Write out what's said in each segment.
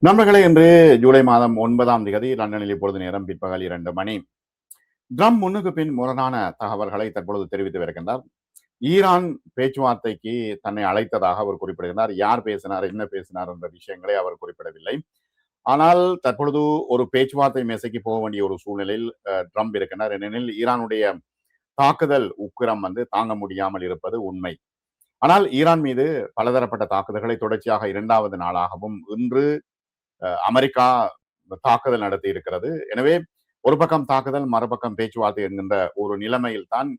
நண்பர்களே, இன்று ஜூலை மாதம் 9ஆம் தேதி லண்டனில் இப்பொழுது நேரம் பிற்பகல் 2 மணி. ட்ரம்ப் முன்னுக்கு பின் முரணான தகவல்களை தற்பொழுது தெரிவித்து வருகின்றார். ஈரான் பேச்சுவார்த்தைக்கு தன்னை அழைத்ததாக அவர் குறிப்பிடுகிறார். யார் பேசினார், என்ன பேசினார் என்ற விஷயங்களை அவர் குறிப்பிடவில்லை. ஆனால் தற்பொழுது ஒரு பேச்சுவார்த்தை மேசைக்கு போக வேண்டிய ஒரு சூழ்நிலையில் ட்ரம்ப் இருக்கின்றார். ஏனெனில் ஈரானுடைய தாக்குதல் உக்கிரம் தாங்க முடியாமல் இருப்பது உண்மை. ஆனால் ஈரான் மீது பலதரப்பட்ட தாக்குதல்களை தொடர்ச்சியாக 2வது நாளாகவும் இன்று அமெரிக்கா தாக்குதல் நடத்தி இருக்கிறது. எனவே ஒரு பக்கம் தாக்குதல், மறுபக்கம் பேச்சுவார்த்தை என்கின்ற ஒரு நிலைமையில் தான்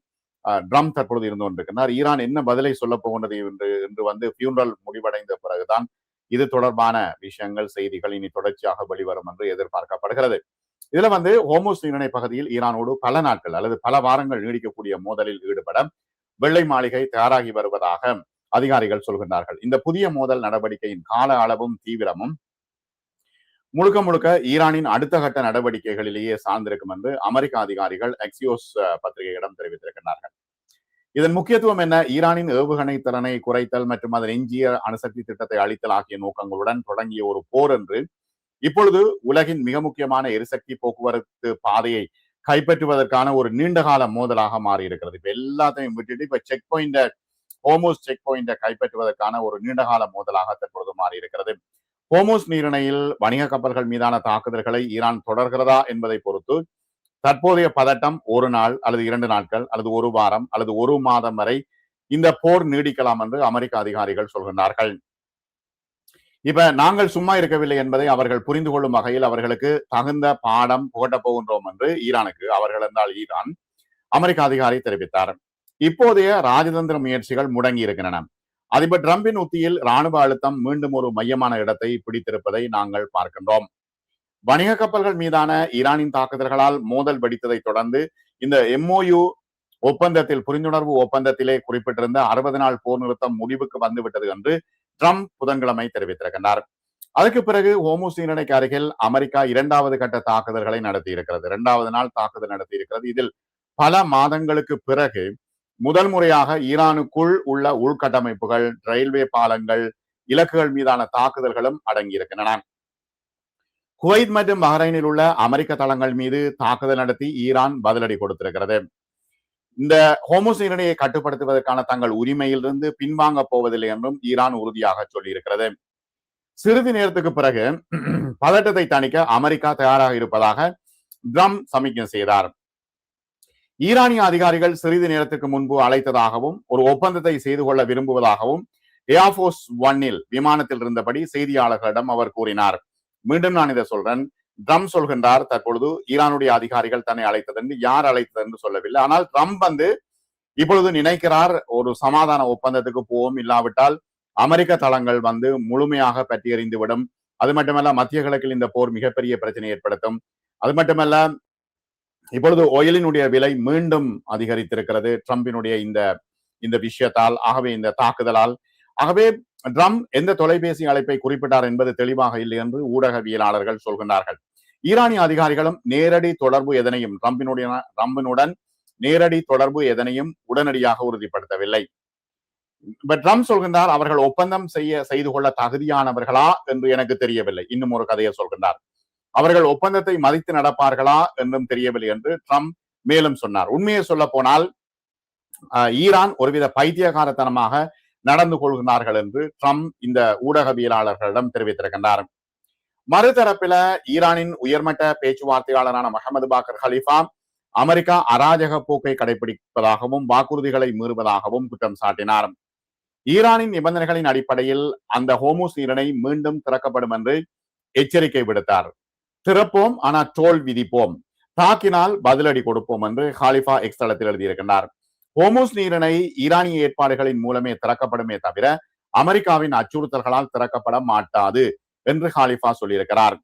ட்ரம்ப் தற்பொழுது இருந்து கொண்டிருக்கிறார். ஈரான் என்ன பதிலை சொல்ல போகின்றது என்று பியூனரல் முடிவடைந்த பிறகுதான் இது தொடர்பான விஷயங்கள், செய்திகள் இனி தொடர்ச்சியாக வெளிவரும் என்று எதிர்பார்க்கப்படுகிறது. இதுல ஹோமோஸ் நீரிணை பகுதியில் ஈரானோடு பல நாட்கள் அல்லது பல வாரங்கள் நீடிக்கக்கூடிய மோதலில் ஈடுபட வெள்ளை மாளிகை தயாராகி வருவதாக அதிகாரிகள் சொல்கின்றார்கள். இந்த புதிய மோதல் நடவடிக்கையின் கால அளவும் தீவிரமும் முழுக்க முழுக்க ஈரானின் அடுத்த கட்ட நடவடிக்கைகளிலேயே சார்ந்திருக்கும் என்று அமெரிக்க அதிகாரிகள் எக்ஸியோஸ் பத்திரிகையிடம் தெரிவித்திருக்கிறார்கள். இதன் முக்கியத்துவம் என்ன? ஈரானின் ஏவுகணை திறனை குறைத்தல் மற்றும் அதன் எஞ்சிய அணுசக்தி திட்டத்தை அளித்தல் ஆகிய நோக்கங்களுடன் தொடங்கிய ஒரு போர் என்று இப்பொழுது உலகின் மிக முக்கியமான எரிசக்தி போக்குவரத்து பாதையை கைப்பற்றுவதற்கான ஒரு நீண்டகால மோதலாக மாறி இருக்கிறது. இப்ப எல்லாத்தையும் விட்டுட்டு இப்ப செக் பாயிண்ட, ஹோமோஸ் செக் பாயிண்ட கைப்பற்றுவதற்கான ஒரு நீண்டகால மோதலாக தற்பொழுது மாறி இருக்கிறது. ஹோமோஸ் நீரிணையில் வணிக கப்பல்கள் மீதான தாக்குதல்களை ஈரான் தொடர்கிறதா என்பதை பொறுத்து தற்போதைய பதட்டம் ஒரு நாள் அல்லது 2 நாட்கள் அல்லது ஒரு வாரம் அல்லது ஒரு மாதம் வரை இந்த போர் நீடிக்கலாம் என்று அமெரிக்க அதிகாரிகள் சொல்கின்றார்கள். இப்ப நாங்கள் சும்மா இருக்கவில்லை என்பதை அவர்கள் புரிந்து கொள்ளும் வகையில் அவர்களுக்கு தகுந்த பாடம் புகட்டப் போகின்றோம் என்று ஈரானுக்கு, அவர்கள் என்றால் ஈரான், அமெரிக்க அதிகாரி தெரிவித்தார். இப்போதைய ராஜதந்திர முயற்சிகள் முடங்கி இருக்கின்றன. அதிபர் ட்ரம்பின் உத்தியில் ராணுவ அழுத்தம் மீண்டும் ஒரு மையமான இடத்தை பிடித்திருப்பதை நாங்கள் பார்க்கின்றோம். வணிக கப்பல்கள் மீதான ஈரானின் தாக்குதல்களால் மோதல் வெடித்ததை தொடர்ந்து இந்த எம்ஓயு ஒப்பந்தத்தில், புரிந்துணர்வு ஒப்பந்தத்திலே குறிப்பிட்டிருந்த 60 நாள் போர் நிறுத்தம் முடிவுக்கு வந்துவிட்டது என்று ட்ரம்ப் புதன்கிழமை தெரிவித்திருக்கிறார். அதற்கு பிறகு ஹோமூஸ் நீரிணைக்கு அருகில் அமெரிக்கா 2வது கட்ட தாக்குதல்களை நடத்தி இருக்கிறது. 2வது நாள் தாக்குதல் நடத்தி இருக்கிறது. இதில் பல மாதங்களுக்கு பிறகு முதல் முறையாக ஈரானுக்குள் உள்ள உள்கட்டமைப்புகள், ரயில்வே பாலங்கள், இலக்குகள் மீதான தாக்குதல்களும் அடங்கியிருக்கின்றன. குவைத் மற்றும் பஹ்ரைனில் உள்ள அமெரிக்க தளங்கள் மீது தாக்குதல் நடத்தி ஈரான் பதிலடி கொடுத்திருக்கிறது. இந்த ஹோமோஸ் நீரிணையை கட்டுப்படுத்துவதற்கான தங்கள் உரிமையிலிருந்து பின்வாங்க போவதில்லை என்றும் ஈரான் உறுதியாக சொல்லியிருக்கிறது. சிறிது நேரத்துக்கு பிறகு பதட்டத்தை தணிக்க அமெரிக்கா தயாராக இருப்பதாக ட்ரம்ப் சமிக்ஞை செய்தார். ஈரானிய அதிகாரிகள் சிறிது நேரத்துக்கு முன்பு அழைத்ததாகவும் ஒரு ஒப்பந்தத்தை செய்து கொள்ள விரும்புவதாகவும் ஏர்போர்ஸ் 1 விமானத்தில் இருந்தபடி செய்தியாளர்களிடம் அவர் கூறினார். மீண்டும் நான் இதை சொல்றேன். ட்ரம்ப் சொல்கின்றார், தற்பொழுது ஈரானுடைய அதிகாரிகள் தன்னை அழைத்தது என்று, யார் அழைத்தது என்று சொல்லவில்லை. ஆனால் ட்ரம்ப் இப்பொழுது நினைக்கிறார், ஒரு சமாதான ஒப்பந்தத்துக்கு போவோம், இல்லாவிட்டால் அமெரிக்க தளங்கள் முழுமையாக பற்றி எறிந்துவிடும். அது மட்டுமல்ல, மத்திய கிழக்கில் இந்த போர் மிகப்பெரிய பிரச்சனை ஏற்படுத்தும். அது மட்டுமல்ல, இப்பொழுது ஒயிலினுடைய விலை மீண்டும் அதிகரித்திருக்கிறது ட்ரம்பினுடைய இந்த விஷயத்தால், ஆகவே இந்த தாக்குதலால். ஆகவே ட்ரம்ப் எந்த தொலைபேசி அழைப்பை குறிப்பிட்டார் என்பது தெளிவாக இல்லை என்று ஊடகவியலாளர்கள் சொல்கின்றார்கள். ஈரானிய அதிகாரிகளும் நேரடி தொடர்பு எதனையும் ட்ரம்பினுடன் நேரடி தொடர்பு எதனையும் உடனடியாக உறுதிப்படுத்தவில்லை. ட்ரம்ப் சொல்கின்றார், அவர்கள் ஒப்பந்தம் செய்து கொள்ள தகுதியானவர்களா என்று எனக்கு தெரியவில்லை. இன்னும் ஒரு கதையை சொல்கின்றார். அவர்கள் ஒப்பந்தத்தை மதித்து நடப்பார்களா என்றும் தெரியவில்லை என்று ட்ரம்ப் மேலும் சொன்னார். உண்மையை சொல்ல போனால் ஈரான் ஒருவித பைத்தியகாரத்தனமாக நடந்து கொள்கிறார்கள் என்று ட்ரம்ப் இந்த ஊடகவியலாளர்களிடம் தெரிவித்திருக்கின்றார். மறுதரப்பில ஈரானின் உயர்மட்ட பேச்சுவார்த்தையாளரான முகமது பாக்கர் ஹலிஃபா அமெரிக்கா அராஜக போக்கை கடைபிடிப்பதாகவும் வாக்குறுதிகளை மீறுவதாகவும் குற்றம் சாட்டினார். ஈரானின் நிபந்தனைகளின் அடிப்படையில் அந்த ஹோமூஸ் நீரிணை மீண்டும் திறக்கப்படும் என்று எச்சரிக்கை விடுத்தார். திறப்போம், ஆனால் டோல் விதிப்போம், தாக்கினால் பதிலடி கொடுப்போம் என்று ஹாலிஃபா எக்ஸ் தளத்தில் எழுதியிருக்கின்றார். ஹோமூஸ் நீரிணை ஈரானிய ஏற்பாடுகளின் மூலமே திறக்கப்படுமே தவிர அமெரிக்காவின் அச்சுறுத்தல்களால் திறக்கப்பட மாட்டாது என்று ஹாலிஃபா சொல்லியிருக்கிறார்.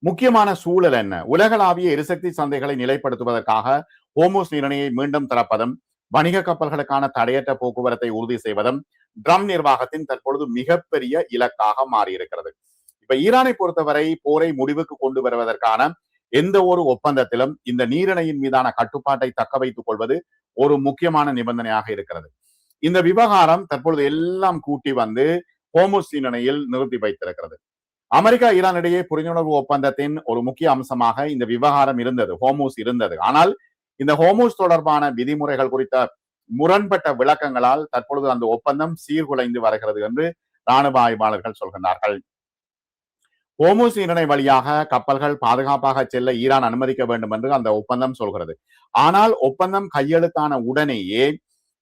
முக்கியமான சூழல் என்ன? உலகளாவிய எரிசக்தி சந்தைகளை நிலைப்படுத்துவதற்காக ஹோமூஸ் நீரிணையை மீண்டும் திறப்பதும் வணிக கப்பல்களுக்கான தடையற்ற போக்குவரத்தை உறுதி செய்வதும் ட்ரம்ப் நிர்வாகத்தின் தற்பொழுது மிகப்பெரிய இலக்காக மாறியிருக்கிறது. இப்ப ஈரானை பொறுத்தவரை போரை முடிவுக்கு கொண்டு வருவதற்கான எந்த ஒரு ஒப்பந்தத்திலும் இந்த நீரிணையின் மீதான கட்டுப்பாட்டை தக்க வைத்துக் கொள்வது ஒரு முக்கியமான நிபந்தனையாக இருக்கிறது. இந்த விவகாரம் தற்பொழுது எல்லாம் கூட்டி ஹோமூஸ் நீரிணையில் நிறுத்தி வைத்திருக்கிறது. அமெரிக்கா ஈரான் இடையே புரிந்துணர்வு ஒப்பந்தத்தின் ஒரு முக்கிய அம்சமாக இந்த விவகாரம் இருந்தது, ஹோமூஸ் இருந்தது. ஆனால் இந்த ஹோமூஸ் தொடர்பான விதிமுறைகள் குறித்த முரண்பட்ட விளக்கங்களால் தற்பொழுது அந்த ஒப்பந்தம் சீர்குலைந்து வருகிறது என்று ராணுவ ஆய்வாளர்கள் சொல்கின்றார்கள். ஹோமூஸ் நீரிணை வழியாக கப்பல்கள் பாதுகாப்பாக செல்ல ஈரான் அனுமதிக்க வேண்டும் என்று அந்த ஒப்பந்தம் சொல்கிறது. ஆனால் ஒப்பந்தம் கையெழுத்தான உடனேயே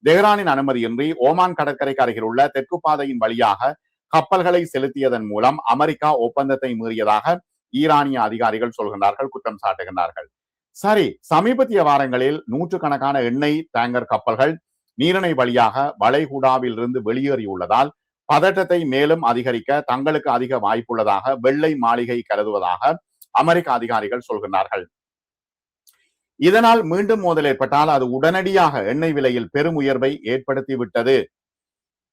தெஹ்ரானின் அனுமதியின்றி ஓமான் கடற்கரைக்கு அருகில் உள்ள தெற்கு பாதையின் வழியாக கப்பல்களை செலுத்தியதன் மூலம் அமெரிக்கா ஒப்பந்தத்தை மீறியதாக ஈரானிய அதிகாரிகள் சொல்கின்றார்கள், குற்றம் சாட்டுகின்றார்கள். சரி, சமீபத்திய வாரங்களில் நூற்றுக்கணக்கான எண்ணெய் டேங்கர் கப்பல்கள் நீரிணை வழியாக வளைகுடாவில் இருந்து வெளியேறியுள்ளதால் பதட்டத்தை மேலும் அதிகரிக்க தங்களுக்கு அதிக வாய்ப்புள்ளதாக வெள்ளை மாளிகை கருதுவதாக அமெரிக்க அதிகாரிகள் சொல்கின்றார்கள். இதனால் மீண்டும் மோதல் ஏற்பட்டால் அது உடனடியாக எண்ணெய் விலையில் பெரும் உயர்வை ஏற்படுத்திவிட்டது.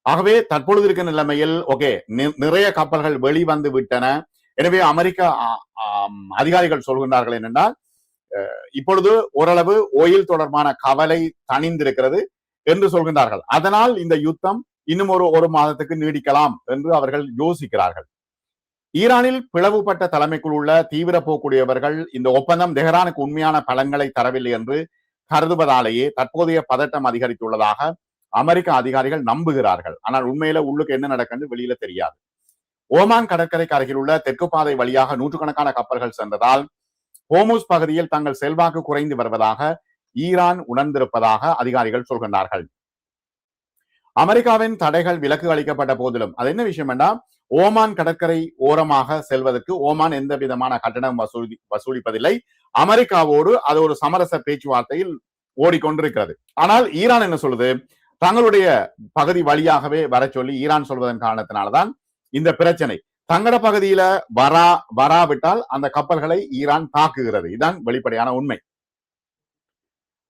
ஆகவே தற்பொழுது இருக்க நிலைமையில் நிறைய கப்பல்கள் வெளிவந்து விட்டன. எனவே அமெரிக்க அதிகாரிகள் சொல்கின்றார்கள் என்னென்றால், இப்பொழுது ஓரளவு ஓயில் தொடர்பான கவலை தணிந்திருக்கிறது என்று சொல்கின்றார்கள். அதனால் இந்த யுத்தம் இன்னும் ஒரு மாதத்துக்கு நீடிக்கலாம் என்று அவர்கள் யோசிக்கிறார்கள். ஈரானில் பிளவுபட்ட தலைமைக்குள் உள்ள தீவிர போக்குடையவர்கள் இந்த ஒப்பந்தம் தெஹ்ரானுக்கு உண்மையான பலன்களை தரவில்லை என்று கருதுவதாலேயே தற்போதைய பதட்டம் அதிகரித்துள்ளதாக அமெரிக்க அதிகாரிகள் நம்புகிறார்கள். ஆனால் உண்மையில உள்ளுக்கு என்ன நடக்குன்னு வெளியில தெரியாது. ஓமான் கடற்கரைக்கு அருகில் உள்ள தெற்கு பாதை வழியாக நூற்றுக்கணக்கான கப்பல்கள் சென்றதால் ஹோமூஸ் பகுதியில் தங்கள் செல்வாக்கு குறைந்து வருவதாக ஈரான் உணர்ந்திருப்பதாக அதிகாரிகள் சொல்கின்றார்கள். அமெரிக்காவின் தடைகள் விலக்கு அளிக்கப்பட்ட போதிலும் அது என்ன விஷயம் என்றால், ஓமான் கடற்கரை ஓரமாக செல்வதற்கு ஓமான் எந்த விதமான கட்டணம் வசூலிப்பதில்லை. அமெரிக்காவோடு அது ஒரு சமரச பேச்சுவார்த்தையில் ஓடிக்கொண்டிருக்கிறது. ஆனால் ஈரான் என்ன சொல்லுது, தங்களுடைய பகுதி வழியாகவே வர சொல்லி ஈரான் சொல்வதன் காரணத்தினால்தான் இந்த பிரச்சனை. தங்கட பகுதியில வராவிட்டால் அந்த கப்பல்களை ஈரான் தாக்குகிறது. இதுதான் வெளிப்படையான உண்மை.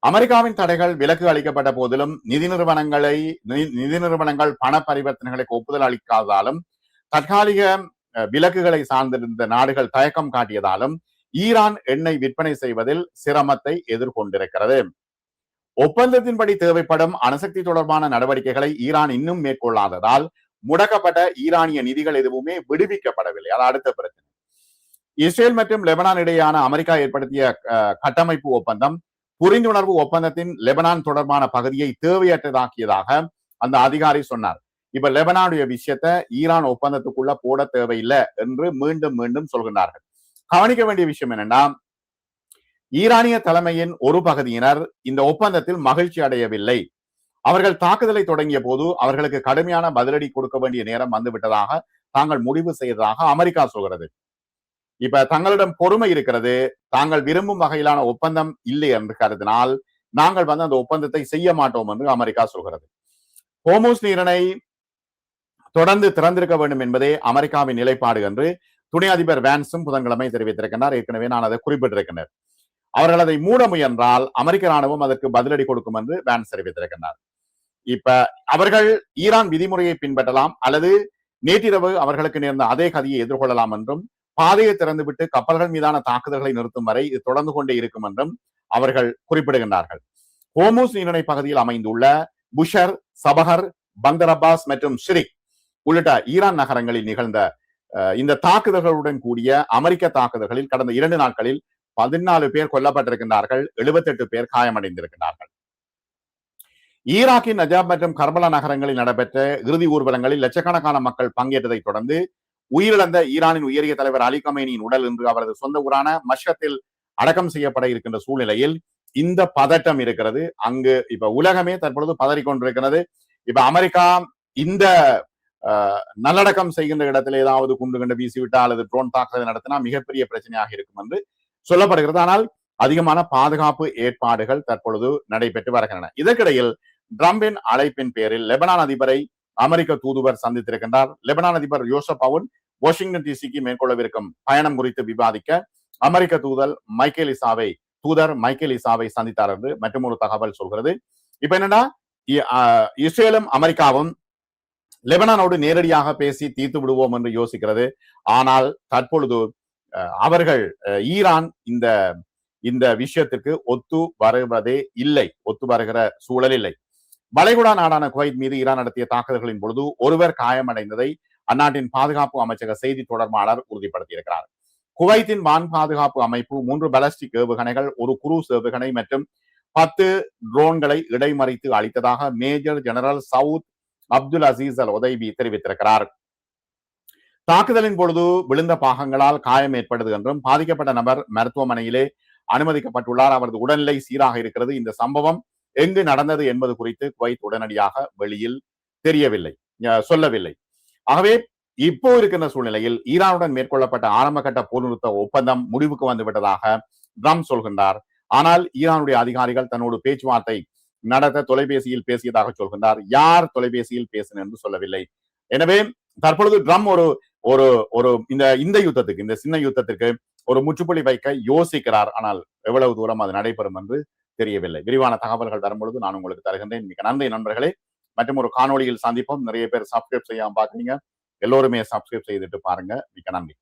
அமெரிக்காவின் தடைகள் விலக்கு அளிக்கப்பட்ட போதிலும் நிதி நிறுவனங்கள் பண பரிவர்த்தனைகளுக்கு ஒப்புதல் அளிக்காததாலும் தற்காலிக விலக்குகளை சார்ந்திருந்த நாடுகள் தயக்கம் காட்டியதாலும் ஈரான் எண்ணெய் விற்பனை செய்வதில் சிரமத்தை எதிர்கொண்டிருக்கிறது. ஒப்பந்தத்தின்படி தேவைப்படும் அணுசக்தி தொடர்பான நடவடிக்கைகளை ஈரான் இன்னும் மேற்கொள்ளாததால் முடக்கப்பட்ட ஈரானிய நிதிகள் எதுவுமே விடுவிக்கப்படவில்லை. அது அடுத்த பிரச்சனை. இஸ்ரேல் மற்றும் லெபனான் இடையேயான அமெரிக்கா ஏற்படுத்திய கட்டமைப்பு ஒப்பந்தம் புரிந்துணர்வு ஒப்பந்தத்தின் லெபனான் தொடர்பான பகுதியை தேவையற்றதாக்கியதாக அந்த அதிகாரி சொன்னார். இப்ப லெபனானுடைய விஷயத்தை ஈரான் ஒப்பந்தத்துக்குள்ள போட தேவையில்லை என்று மீண்டும் மீண்டும் சொல்கின்றார்கள். கவனிக்க வேண்டிய விஷயம் என்னன்னா, ஈரானிய தலைமையின் ஒரு பகுதியினர் இந்த ஒப்பந்தத்தில் மகிழ்ச்சி அடையவில்லை. அவர்கள் தாக்குதலை தொடங்கிய போது அவர்களுக்கு கடுமையான பதிலடி கொடுக்க வேண்டிய நேரம் வந்துவிட்டதாக தாங்கள் முடிவு செய்ததாக அமெரிக்கா சொல்கிறது. இப்ப தங்களிடம் பொறுமை இருக்கிறது, தாங்கள் விரும்பும் வகையிலான ஒப்பந்தம் இல்லை என்று கருதினால் நாங்கள் அந்த ஒப்பந்தத்தை செய்ய மாட்டோம் என்று அமெரிக்கா சொல்கிறது. ஹோமூஸ் நீரிணை தொடர்ந்து திறந்திருக்க வேண்டும் என்பதே அமெரிக்காவின் நிலைப்பாடு என்று துணை அதிபர் வான்ஸும் புதன்கிழமை தெரிவித்திருக்கிறார். ஏற்கனவே நான் அதை குறிப்பிட்டிருக்கிறேன். அவர்கள் அதை மூட முயன்றால் அமெரிக்க ராணுவம் அதற்கு பதிலடி கொடுக்கும் என்று வான்ஸ் தெரிவித்திருக்கிறார். இப்ப அவர்கள் ஈரான் விதிமுறையை பின்பற்றலாம் அல்லது நேற்றிரவு அவர்களுக்கு நேர்ந்த அதே கதியை எதிர்கொள்ளலாம் என்றும், பாதையை திறந்துவிட்டு கப்பல்கள் மீதான தாக்குதல்களை நிறுத்தும் வரை இது தொடர்ந்து கொண்டே இருக்கும் என்றும் அவர்கள் குறிப்பிடுகின்றார்கள். ஹோமூஸ் நீரிணை பகுதியில் அமைந்துள்ள புஷர், சபஹர், பந்தர் அப்பாஸ் மற்றும் ஷிரிக் உள்ளிட்ட ஈரான் நகரங்களில் நிகழ்ந்த இந்த தாக்குதல்களுடன் கூடிய அமெரிக்க தாக்குதல்களில் கடந்த 2 நாட்களில் 14 பேர் கொல்லப்பட்டிருக்கின்றார்கள், 78 பேர் காயமடைந்திருக்கிறார்கள். ஈராக்கின் நஜாப் மற்றும் கர்பலா நகரங்களில் நடைபெற்ற இறுதி ஊர்வலங்களில் லட்சக்கணக்கான மக்கள் பங்கேற்றதை தொடர்ந்து உயிரிழந்த ஈரானின் உயரிய தலைவர் அலி கமேனியின் உடல் இன்று அவரது சொந்த ஊரான மஷ்கத்தில் அடக்கம் செய்யப்பட இருக்கின்ற சூழ்நிலையில் இந்த பதட்டம் இருக்கிறது. அங்கு இப்ப உலகமே தற்பொழுது பதறிக்கொண்டிருக்கிறது. இப்ப அமெரிக்கா இந்த நல்லடக்கம் செய்கின்ற இடத்துல ஏதாவது குண்டு கண்டு வீசிவிட்டா அல்லது ட்ரோன் தாக்குதல் நடத்தினா மிகப்பெரிய பிரச்சனையாக இருக்கும் என்று சொல்லப்படுகிறது. ஆனால் அதிகமான பாதுகாப்பு ஏற்பாடுகள் தற்பொழுது நடைபெற்று வருகின்றன. இதற்கிடையில் ட்ரம்பின் அழைப்பின் பேரில் லெபனான் அதிபரை அமெரிக்க தூதுவர் சந்தித்திருக்கின்றார். லெபனான் அதிபர் யோசப் அவுன் வாஷிங்டன் டிசிக்கு மேற்கொள்ளவிருக்கும் பயணம் குறித்து விவாதிக்க அமெரிக்க தூதர் மைக்கேல் இசாவை சந்தித்தார் என்று மற்றொரு தகவல் சொல்கிறது. இப்ப என்னன்னா, இஸ்ரேலும் அமெரிக்காவும் லெபனானோடு நேரடியாக பேசி தீர்த்து விடுவோம் என்று யோசிக்கிறது. ஆனால் தற்பொழுது அவர்கள் ஈரான் இந்த விஷயத்துக்கு ஒத்து வருகிற சூழல் இல்லை. வளைகுடா நாடான குவைத் மீது ஈரான் நடத்திய தாக்குதல்களின் பொழுது ஒருவர் காயமடைந்ததை அந்நாட்டின் பாதுகாப்பு அமைச்சக செய்தி தொடர்பாளர் உறுதிப்படுத்தியிருக்கிறார். குவைத்தின் வான் பாதுகாப்பு அமைப்பு 3 பாலிஸ்டிக் ஏவுகணைகள், ஒரு குரூஸ் ஏவுகணை மற்றும் 10 ட்ரோன்களை இடைமறித்து அளித்ததாக major general Saud Abdul Aziz Al Otaibi தெரிவித்திருக்கிறார். தாக்குதலின் பொழுது விழுந்த பாகங்களால் காயம் ஏற்பட்டது என்றும் பாதிக்கப்பட்ட நபர் மருத்துவமனையிலே அனுமதிக்கப்பட்டுள்ளார். அவரது உடல்நிலை சீராக இருக்கிறது. இந்த சம்பவம் எங்கு நடந்தது என்பது குறித்து குவைத் உடனடியாக வெளியில் சொல்லவில்லை. ஆகவே இப்போ இருக்கின்ற சூழ்நிலையில் ஈரானுடன் மேற்கொள்ளப்பட்ட ஆரம்ப கட்ட போர் நிறுத்த ஒப்பந்தம் முடிவுக்கு வந்துவிட்டதாக ட்ரம்ப் சொல்கின்றார். ஆனால் ஈரானுடைய அதிகாரிகள் தன்னோடு பேச்சுவார்த்தை நடத்த தொலைபேசியில் பேசியதாக சொல்கின்றார். யார் தொலைபேசியில் பேசின என்று சொல்லவில்லை. எனவே தற்பொழுது ட்ரம்ப் ஒரு இந்த யுத்தத்துக்கு, இந்த சின்ன யுத்தத்திற்கு ஒரு முற்றுப்புள்ளி வைக்க யோசிக்கிறார். ஆனால் எவ்வளவு தூரம் அது நடைபெறும் என்று தெரியவில்லை. விரிவான தகவல்கள் வரும்பொழுது நான் உங்களுக்கு தருகின்றேன். மிக நன்றி நண்பர்களே. மற்றும் ஒரு காணொலியில் சந்திப்போம். நிறைய பேர் சப்ஸ்கிரைப் செய்யாம பாக்குறீங்க. எல்லோருமே சப்ஸ்கிரைப் செய்துட்டு பாருங்க. மிக நன்றி.